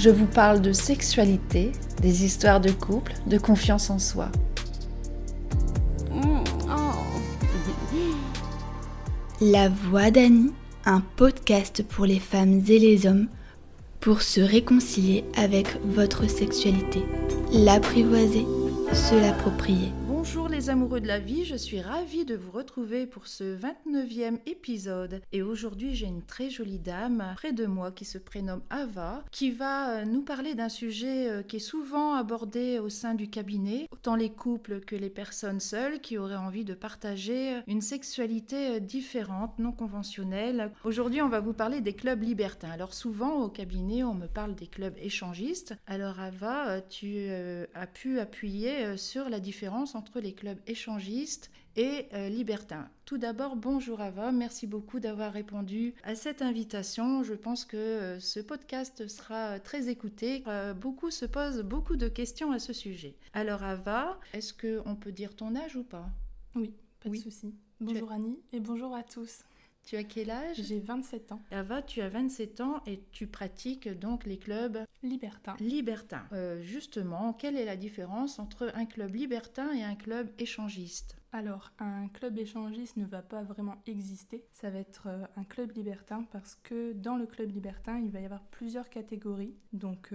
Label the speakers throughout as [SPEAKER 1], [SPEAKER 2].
[SPEAKER 1] Je vous parle de sexualité, des histoires de couple, de confiance en soi.
[SPEAKER 2] La Voix d'Annie, un podcast pour les femmes et les hommes pour se réconcilier avec votre sexualité, l'apprivoiser, se l'approprier.
[SPEAKER 1] Bonjour les amoureux de la vie, je suis ravie de vous retrouver pour ce 29e épisode. Et aujourd'hui, j'ai une très jolie dame près de moi qui se prénomme Ava, qui va nous parler d'un sujet qui est souvent abordé au sein du cabinet, autant les couples que les personnes seules qui auraient envie de partager une sexualité différente, non conventionnelle. Aujourd'hui, on va vous parler des clubs libertins. Alors souvent, au cabinet, on me parle des clubs échangistes. Alors Ava, tu as pu appuyer sur la différence entre les clubs échangistes et libertins. Tout d'abord, bonjour Ava, merci beaucoup d'avoir répondu à cette invitation. Je pense que ce podcast sera très écouté. Beaucoup se posent beaucoup de questions à ce sujet. Alors Ava, est-ce qu'on peut dire ton âge ou pas ?
[SPEAKER 3] Oui, pas de souci. Bonjour Annie et bonjour à tous.
[SPEAKER 1] Tu as quel âge ?
[SPEAKER 3] J'ai 27 ans.
[SPEAKER 1] Ava, tu as 27 ans et tu pratiques donc les clubs
[SPEAKER 3] libertins.
[SPEAKER 1] Justement, quelle est la différence entre un club libertin et un club échangiste ?
[SPEAKER 3] Alors, un club échangiste ne va pas vraiment exister. Ça va être un club libertin parce que dans le club libertin, il va y avoir plusieurs catégories. Donc,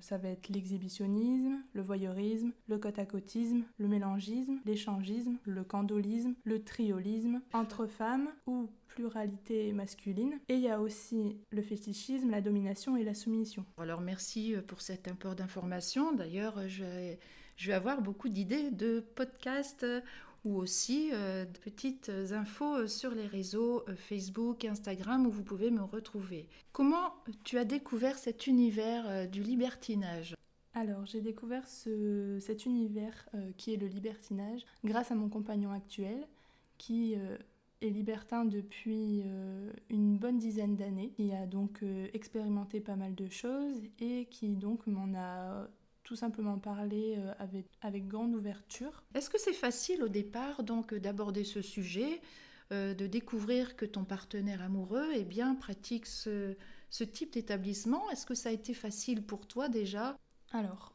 [SPEAKER 3] ça va être l'exhibitionnisme, le voyeurisme, le côte-à-côtisme, le mélangisme, l'échangisme, le candolisme, le triolisme, entre femmes ou pluralité masculine. Et il y a aussi le fétichisme, la domination et la soumission.
[SPEAKER 1] Alors, merci pour cet apport d'informations. D'ailleurs, je vais avoir beaucoup d'idées de podcasts ou aussi de petites infos sur les réseaux Facebook, Instagram où vous pouvez me retrouver. Comment tu as découvert cet univers du libertinage ?
[SPEAKER 3] Alors, j'ai découvert cet univers qui est le libertinage grâce à mon compagnon actuel qui est libertin depuis une bonne dizaine d'années, qui a donc expérimenté pas mal de choses et qui donc m'en a tout simplement parler avec grande ouverture.
[SPEAKER 1] Est-ce que c'est facile au départ donc d'aborder ce sujet, de découvrir que ton partenaire amoureux pratique ce type d'établissement ? Est-ce que ça a été facile pour toi déjà ?
[SPEAKER 3] Alors,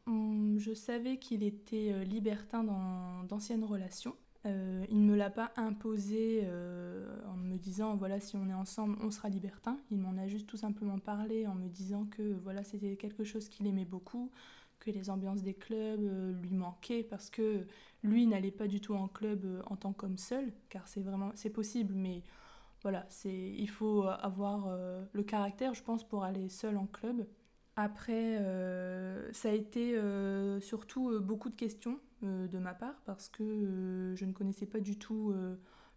[SPEAKER 3] je savais qu'il était libertin dans d'anciennes relations. Il ne me l'a pas imposé en me disant voilà, si on est ensemble on sera libertin. Il m'en a juste tout simplement parlé en me disant que voilà, c'était quelque chose qu'il aimait beaucoup, que les ambiances des clubs lui manquaient parce que lui n'allait pas du tout en club en tant qu'homme seul, car c'est possible, mais voilà, il faut avoir le caractère, je pense, pour aller seul en club. Après, ça a été surtout beaucoup de questions de ma part parce que je ne connaissais pas du tout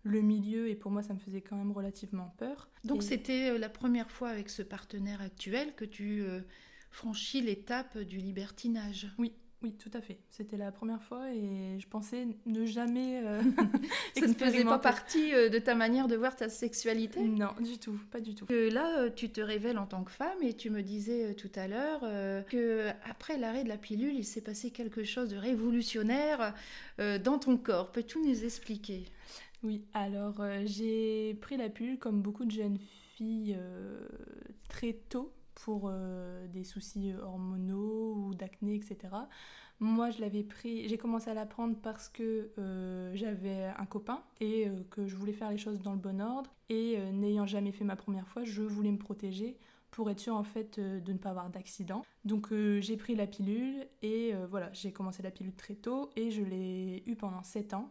[SPEAKER 3] le milieu et pour moi ça me faisait quand même relativement peur.
[SPEAKER 1] Donc c'était la première fois avec ce partenaire actuel que tu franchis l'étape du libertinage ?
[SPEAKER 3] Oui, tout à fait. C'était la première fois et je pensais ne jamais
[SPEAKER 1] Ça ne faisait pas partie de ta manière de voir ta sexualité ?
[SPEAKER 3] Non, du tout, pas du tout.
[SPEAKER 1] Là, tu te révèles en tant que femme et tu me disais tout à l'heure qu'après l'arrêt de la pilule, il s'est passé quelque chose de révolutionnaire dans ton corps. Peux-tu nous expliquer ?
[SPEAKER 3] Oui, alors j'ai pris la pilule comme beaucoup de jeunes filles très tôt, pour des soucis hormonaux ou d'acné, etc. Moi, j'ai commencé à la prendre parce que j'avais un copain et que je voulais faire les choses dans le bon ordre. Et n'ayant jamais fait ma première fois, je voulais me protéger pour être sûre en fait de ne pas avoir d'accident. Donc j'ai pris la pilule et voilà, j'ai commencé la pilule très tôt et je l'ai eue pendant 7 ans.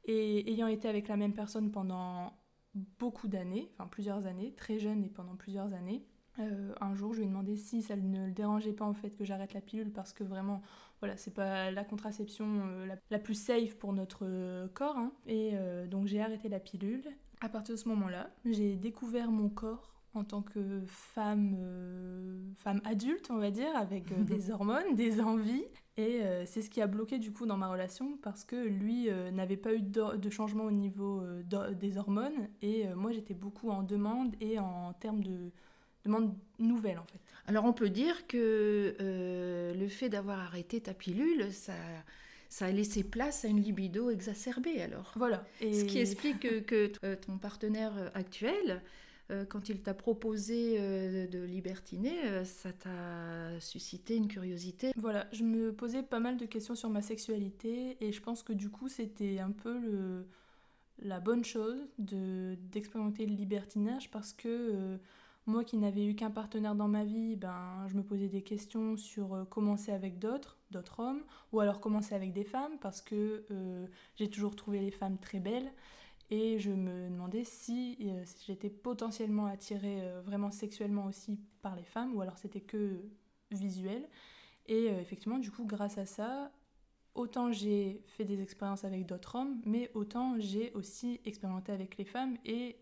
[SPEAKER 3] Et ayant été avec la même personne pendant beaucoup d'années, enfin plusieurs années, très jeune et pendant plusieurs années, un jour je lui ai demandé si ça ne le dérangeait pas en fait que j'arrête la pilule parce que vraiment voilà, c'est pas la contraception la plus safe pour notre corps hein. Et donc j'ai arrêté la pilule. À partir de ce moment-là, j'ai découvert mon corps en tant que femme adulte, on va dire, avec des hormones, des envies. Et c'est ce qui a bloqué du coup dans ma relation parce que lui n'avait pas eu de changement au niveau des hormones et moi j'étais beaucoup en demande et en termes de demande nouvelle en fait.
[SPEAKER 1] Alors on peut dire que le fait d'avoir arrêté ta pilule, ça a laissé place à une libido exacerbée alors.
[SPEAKER 3] Voilà.
[SPEAKER 1] Ce qui explique que ton partenaire actuel quand il t'a proposé de libertiner, ça t'a suscité une curiosité.
[SPEAKER 3] Voilà, je me posais pas mal de questions sur ma sexualité et je pense que du coup c'était un peu la bonne chose d'expérimenter le libertinage parce que moi qui n'avais eu qu'un partenaire dans ma vie, ben, je me posais des questions sur commencer avec d'autres hommes, ou alors commencer avec des femmes parce que j'ai toujours trouvé les femmes très belles et je me demandais si j'étais potentiellement attirée vraiment sexuellement aussi par les femmes ou alors c'était que visuel. Et effectivement, du coup, grâce à ça, autant j'ai fait des expériences avec d'autres hommes, mais autant j'ai aussi expérimenté avec les femmes et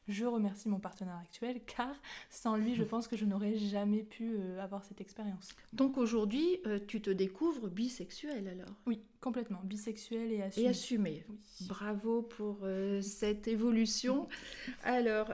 [SPEAKER 3] je remercie mon partenaire actuel car sans lui, je pense que je n'aurais jamais pu avoir cette expérience.
[SPEAKER 1] Donc aujourd'hui, tu te découvres bisexuelle alors?
[SPEAKER 3] Oui, complètement, bisexuelle et assumée.
[SPEAKER 1] Et assumée.
[SPEAKER 3] Oui.
[SPEAKER 1] Bravo pour cette évolution. Alors,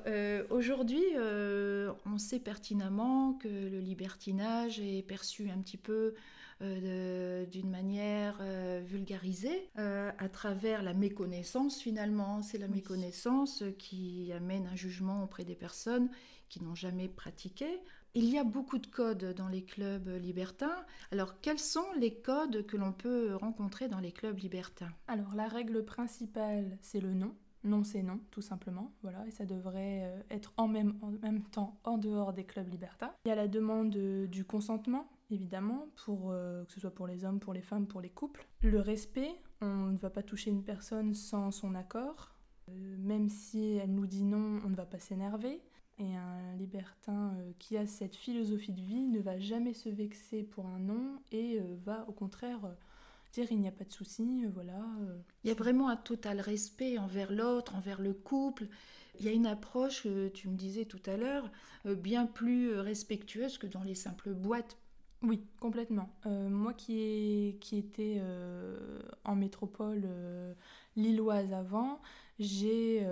[SPEAKER 1] aujourd'hui, on sait pertinemment que le libertinage est perçu un petit peu d'une manière vulgarisée à travers la méconnaissance finalement. C'est la méconnaissance qui amène un jugement auprès des personnes qui n'ont jamais pratiqué. Il y a beaucoup de codes dans les clubs libertins. Alors, quels sont les codes que l'on peut rencontrer dans les clubs libertins?
[SPEAKER 3] Alors, la règle principale, c'est le non. Non, c'est non, tout simplement. Voilà, et ça devrait être en même temps en dehors des clubs libertins. Il y a la demande du consentement, évidemment, que ce soit pour les hommes, pour les femmes, pour les couples. Le respect, on ne va pas toucher une personne sans son accord. Même si elle nous dit non, on ne va pas s'énerver. Et un libertin qui a cette philosophie de vie ne va jamais se vexer pour un non et va au contraire dire il n'y a pas de souci, voilà.
[SPEAKER 1] Il y a vraiment un total respect envers l'autre, envers le couple. Il y a une approche, tu me disais tout à l'heure, bien plus respectueuse que dans les simples boîtes.
[SPEAKER 3] Oui, complètement. Moi qui étais en métropole lilloise avant, j'ai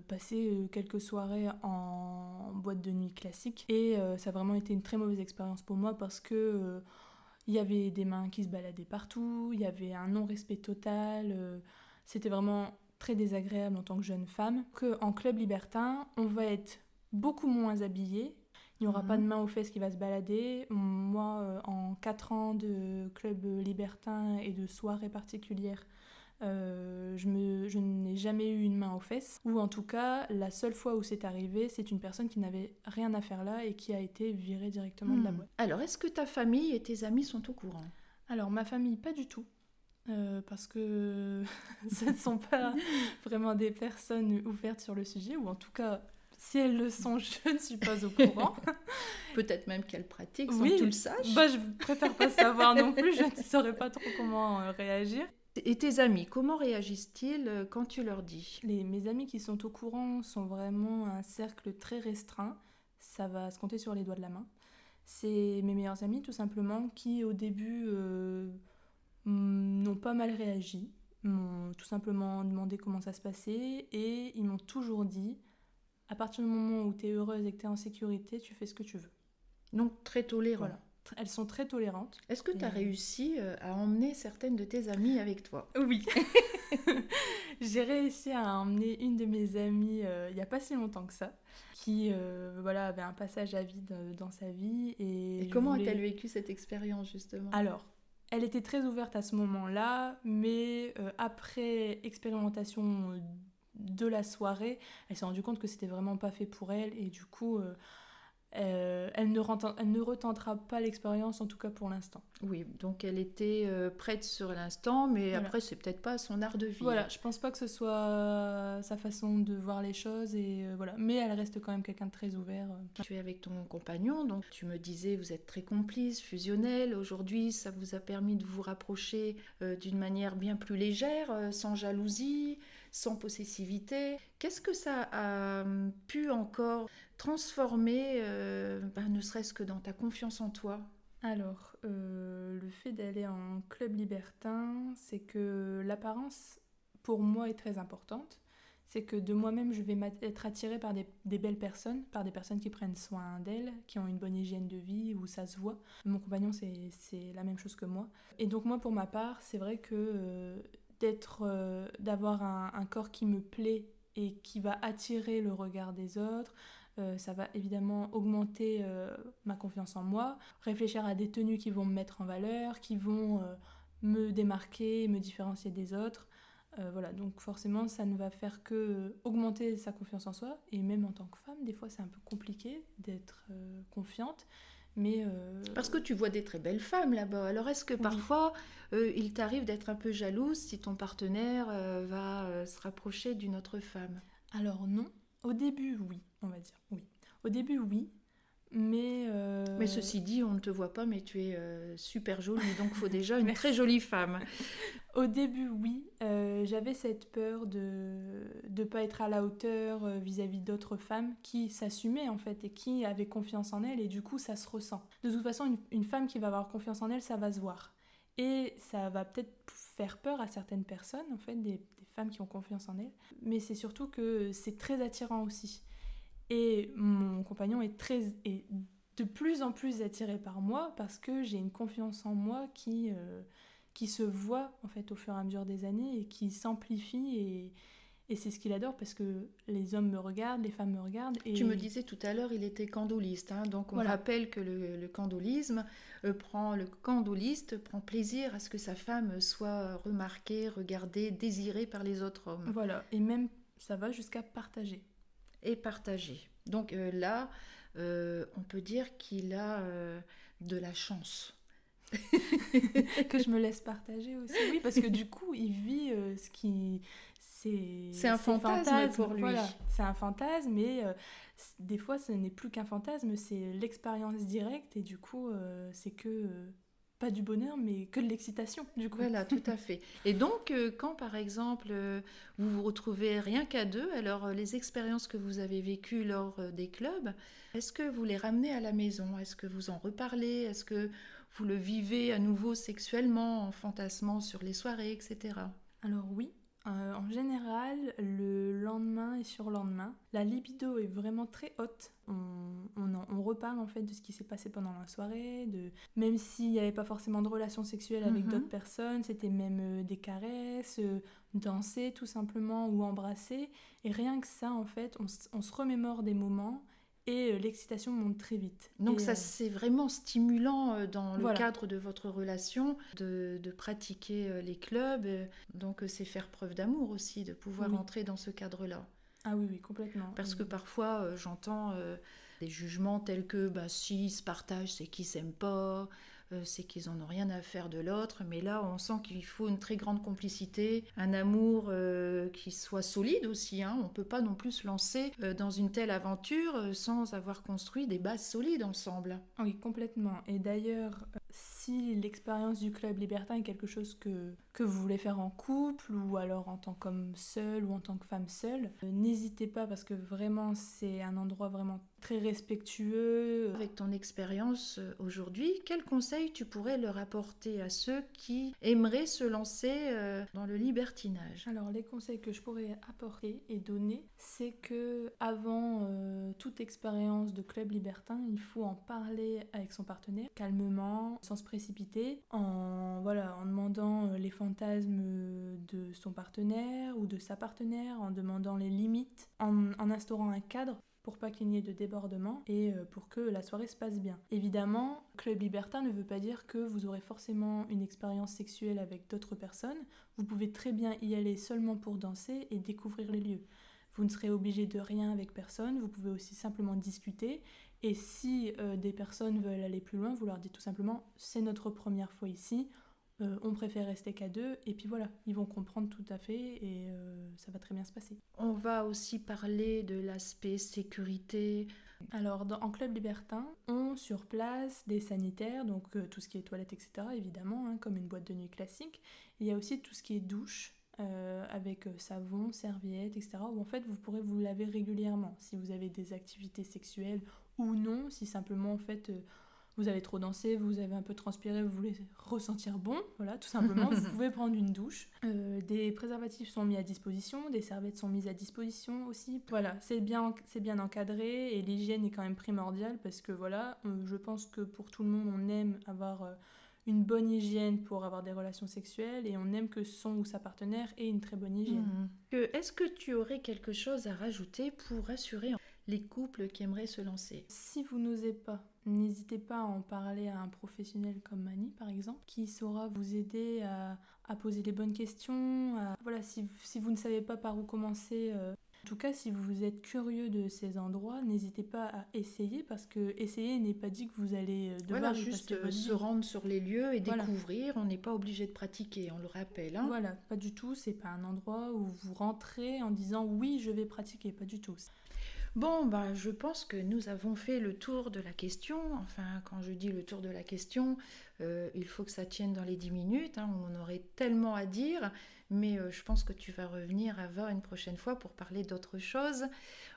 [SPEAKER 3] passé quelques soirées en boîte de nuit classique et ça a vraiment été une très mauvaise expérience pour moi parce que il y avait des mains qui se baladaient partout, il y avait un non-respect total, c'était vraiment très désagréable en tant que jeune femme. En club libertin, on va être beaucoup moins habillé. Il n'y aura pas de main aux fesses qui va se balader. Moi, en 4 ans de club libertin et de soirées particulières, je n'ai jamais eu une main aux fesses. Ou en tout cas, la seule fois où c'est arrivé, c'est une personne qui n'avait rien à faire là et qui a été virée directement de la boîte.
[SPEAKER 1] Alors, est-ce que ta famille et tes amis sont au courant?
[SPEAKER 3] Alors, ma famille, pas du tout. Parce que ce ne sont pas vraiment des personnes ouvertes sur le sujet, ou en tout cas... Si elles le sont, je ne suis pas au courant.
[SPEAKER 1] Peut-être même qu'elles pratiquent sans
[SPEAKER 3] oui,
[SPEAKER 1] que tu le saches.
[SPEAKER 3] Bah, je préfère pas savoir non plus, je ne saurais pas trop comment réagir.
[SPEAKER 1] Et tes amis, comment réagissent-ils quand tu leur dis?
[SPEAKER 3] Mes amis qui sont au courant sont vraiment un cercle très restreint. Ça va se compter sur les doigts de la main. C'est mes meilleurs amis, tout simplement, qui au début n'ont pas mal réagi. M'ont tout simplement demandé comment ça se passait et ils m'ont toujours dit... À partir du moment où tu es heureuse et que tu es en sécurité, tu fais ce que tu veux.
[SPEAKER 1] Donc très tolérant.
[SPEAKER 3] Voilà. Elles sont très tolérantes.
[SPEAKER 1] Est-ce que tu as réussi à emmener certaines de tes amies avec toi?
[SPEAKER 3] Oui. J'ai réussi à emmener une de mes amies il n'y a pas si longtemps que ça, qui avait un passage à vide dans sa vie. Et
[SPEAKER 1] comment a-t-elle vécu cette expérience justement?
[SPEAKER 3] Alors, elle était très ouverte à ce moment-là, mais après expérimentation de la soirée, elle s'est rendue compte que c'était vraiment pas fait pour elle et du coup elle ne retentera pas l'expérience, en tout cas pour l'instant.
[SPEAKER 1] Oui, donc elle était prête sur l'instant, mais voilà. Après c'est peut-être pas son art de vie.
[SPEAKER 3] Voilà, je pense pas que ce soit sa façon de voir les choses et voilà, mais elle reste quand même quelqu'un de très ouvert.
[SPEAKER 1] Tu es avec ton compagnon, donc tu me disais vous êtes très complices, fusionnels. Aujourd'hui, ça vous a permis de vous rapprocher d'une manière bien plus légère, sans jalousie, sans possessivité. Qu'est-ce que ça a pu encore transformer, ne serait-ce que dans ta confiance en toi?
[SPEAKER 3] Alors, le fait d'aller en club libertin, c'est que l'apparence, pour moi, est très importante. C'est que de moi-même, je vais être attirée par des belles personnes, par des personnes qui prennent soin d'elles, qui ont une bonne hygiène de vie, où ça se voit. Mon compagnon, c'est la même chose que moi. Et donc moi, pour ma part, c'est vrai que d'avoir un corps qui me plaît et qui va attirer le regard des autres. Ça va évidemment augmenter ma confiance en moi, réfléchir à des tenues qui vont me mettre en valeur, qui vont me démarquer, me différencier des autres. Voilà, donc forcément ça ne va faire que augmenter sa confiance en soi, et même en tant que femme, des fois c'est un peu compliqué d'être confiante. Mais
[SPEAKER 1] Parce que tu vois des très belles femmes là-bas. Alors est-ce que parfois il t'arrive d'être un peu jalouse si ton partenaire va se rapprocher d'une autre femme?
[SPEAKER 3] Alors non, au début oui, on va dire, oui. Au début oui, mais...
[SPEAKER 1] Mais ceci dit, on ne te voit pas, mais tu es super jolie, donc il faut déjà une
[SPEAKER 3] Merci.
[SPEAKER 1] très jolie femme.
[SPEAKER 3] Au début oui, j'avais cette peur de ne pas être à la hauteur vis-à-vis d'autres femmes qui s'assumaient en fait et qui avaient confiance en elles, et du coup ça se ressent. De toute façon, une femme qui va avoir confiance en elle, ça va se voir. Et ça va peut-être faire peur à certaines personnes, en fait, des femmes qui ont confiance en elles. Mais c'est surtout que c'est très attirant aussi. Et mon compagnon est de plus en plus attiré par moi parce que j'ai une confiance en moi qui se voit en fait au fur et à mesure des années et qui s'amplifie, et c'est ce qu'il adore parce que les hommes me regardent, les femmes me regardent. Et...
[SPEAKER 1] Tu me disais tout à l'heure, il était candoliste, hein, donc on rappelle que le candolisme le candoliste prend plaisir à ce que sa femme soit remarquée, regardée, désirée par les autres hommes.
[SPEAKER 3] Voilà, et même ça va jusqu'à partager.
[SPEAKER 1] Et partager. Donc là, on peut dire qu'il a de la chance.
[SPEAKER 3] Que je me laisse partager aussi. Oui, parce que du coup, il vit ce qui...
[SPEAKER 1] C'est un fantasme pour lui.
[SPEAKER 3] Voilà, c'est un fantasme, mais des fois, ce n'est plus qu'un fantasme, c'est l'expérience directe, et du coup, c'est que... pas du bonheur, mais que de l'excitation, du coup.
[SPEAKER 1] Voilà, tout à fait. Et donc, quand, par exemple, vous vous retrouvez rien qu'à deux, alors les expériences que vous avez vécues lors des clubs, est-ce que vous les ramenez à la maison? Est-ce que vous en reparlez? Est-ce que vous le vivez à nouveau sexuellement, en fantasmant sur les soirées, etc.?
[SPEAKER 3] Alors oui. En général, le lendemain et surlendemain, la libido est vraiment très haute. On reparle en fait de ce qui s'est passé pendant la soirée, même s'il n'y avait pas forcément de relations sexuelles avec d'autres personnes, c'était même des caresses, danser tout simplement ou embrasser. Et rien que ça, en fait, on se remémore des moments. Et l'excitation monte très vite.
[SPEAKER 1] Donc ça, c'est vraiment stimulant dans le cadre de votre relation de pratiquer les clubs. Donc c'est faire preuve d'amour aussi, de pouvoir entrer dans ce cadre-là.
[SPEAKER 3] Ah oui, complètement.
[SPEAKER 1] Parce que parfois, j'entends des jugements tels que s'ils se partagent, c'est qu'ils s'aiment pas, c'est qu'ils n'en ont rien à faire de l'autre. Mais là, on sent qu'il faut une très grande complicité, un amour qui soit solide aussi. Hein. On ne peut pas non plus se lancer dans une telle aventure sans avoir construit des bases solides ensemble.
[SPEAKER 3] Oui, complètement. Et d'ailleurs, si l'expérience du club libertin est quelque chose que vous voulez faire en couple, ou alors en tant qu'homme seul ou en tant que femme seule, n'hésitez pas, parce que vraiment c'est un endroit vraiment très respectueux.
[SPEAKER 1] Avec ton expérience aujourd'hui, quels conseils tu pourrais leur apporter à ceux qui aimeraient se lancer dans le libertinage?
[SPEAKER 3] Alors les conseils que je pourrais apporter et donner, c'est que avant toute expérience de club libertin, il faut en parler avec son partenaire calmement, sans se précipiter, en demandant les fantasmes de son partenaire ou de sa partenaire, en demandant les limites, en instaurant un cadre pour pas qu'il n'y ait de débordement et pour que la soirée se passe bien. Évidemment, club libertin ne veut pas dire que vous aurez forcément une expérience sexuelle avec d'autres personnes. Vous pouvez très bien y aller seulement pour danser et découvrir les lieux. Vous ne serez obligé de rien avec personne, vous pouvez aussi simplement discuter. Et si des personnes veulent aller plus loin, vous leur dites tout simplement « c'est notre première fois ici ». On préfère rester qu'à deux, et puis voilà, ils vont comprendre tout à fait et ça va très bien se passer.
[SPEAKER 1] On va aussi parler de l'aspect sécurité.
[SPEAKER 3] Alors en club libertin, on sur place des sanitaires, donc tout ce qui est toilette, etc. évidemment, hein, comme une boîte de nuit classique. Il y a aussi tout ce qui est douche, avec savon, serviettes, etc. où en fait vous pourrez vous laver régulièrement si vous avez des activités sexuelles ou non, si simplement en fait... vous avez trop dansé, vous avez un peu transpiré, vous voulez ressentir bon, voilà, tout simplement, vous pouvez prendre une douche. Des préservatifs sont mis à disposition, des serviettes sont mises à disposition aussi. Voilà, c'est bien encadré et l'hygiène est quand même primordiale parce que voilà, je pense que pour tout le monde, on aime avoir une bonne hygiène pour avoir des relations sexuelles et on aime que son ou sa partenaire ait une très bonne hygiène.
[SPEAKER 1] Est-ce que tu aurais quelque chose à rajouter pour rassurer les couples qui aimeraient se lancer?
[SPEAKER 3] Si vous n'osez pas, n'hésitez pas à en parler à un professionnel comme Annie par exemple, qui saura vous aider à poser les bonnes questions. Voilà, si vous ne savez pas par où commencer, en tout cas si vous êtes curieux de ces endroits, n'hésitez pas à essayer, parce que essayer n'est pas dit que vous allez devoir y
[SPEAKER 1] juste
[SPEAKER 3] passer votre
[SPEAKER 1] se
[SPEAKER 3] vie.
[SPEAKER 1] rendre sur les lieux et
[SPEAKER 3] Voilà.
[SPEAKER 1] découvrir, on n'est pas obligé de pratiquer, on le rappelle. Hein.
[SPEAKER 3] Voilà, pas du tout, c'est pas un endroit où vous rentrez en disant oui je vais pratiquer, pas du tout.
[SPEAKER 1] Bon, je pense que nous avons fait le tour de la question. Enfin, quand je dis le tour de la question, il faut que ça tienne dans les 10 minutes. Hein. On aurait tellement à dire, mais je pense que tu vas revenir une prochaine fois pour parler d'autre chose.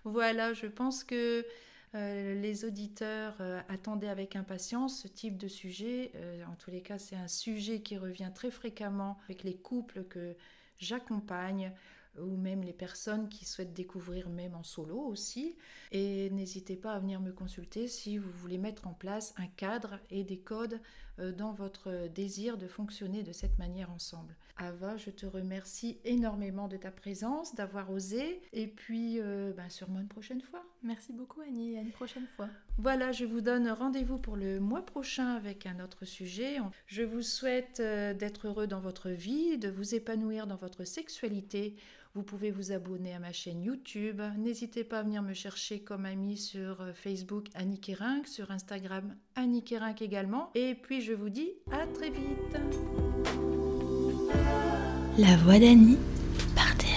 [SPEAKER 1] Voilà, je pense que les auditeurs attendaient avec impatience ce type de sujet. En tous les cas, c'est un sujet qui revient très fréquemment avec les couples que j'accompagne, ou même les personnes qui souhaitent découvrir même en solo aussi. Et n'hésitez pas à venir me consulter si vous voulez mettre en place un cadre et des codes dans votre désir de fonctionner de cette manière ensemble. Ava, je te remercie énormément de ta présence, d'avoir osé, et puis sûrement une prochaine fois.
[SPEAKER 3] Merci beaucoup Annie, à une prochaine fois.
[SPEAKER 1] Voilà, je vous donne rendez-vous pour le mois prochain avec un autre sujet. Je vous souhaite d'être heureux dans votre vie, de vous épanouir dans votre sexualité. Vous pouvez vous abonner à ma chaîne YouTube. N'hésitez pas à venir me chercher comme amie sur Facebook Annie Kérinck, sur Instagram Annie Kérinck également. Et puis je vous dis à très vite.
[SPEAKER 2] La voix d'Annie, partez.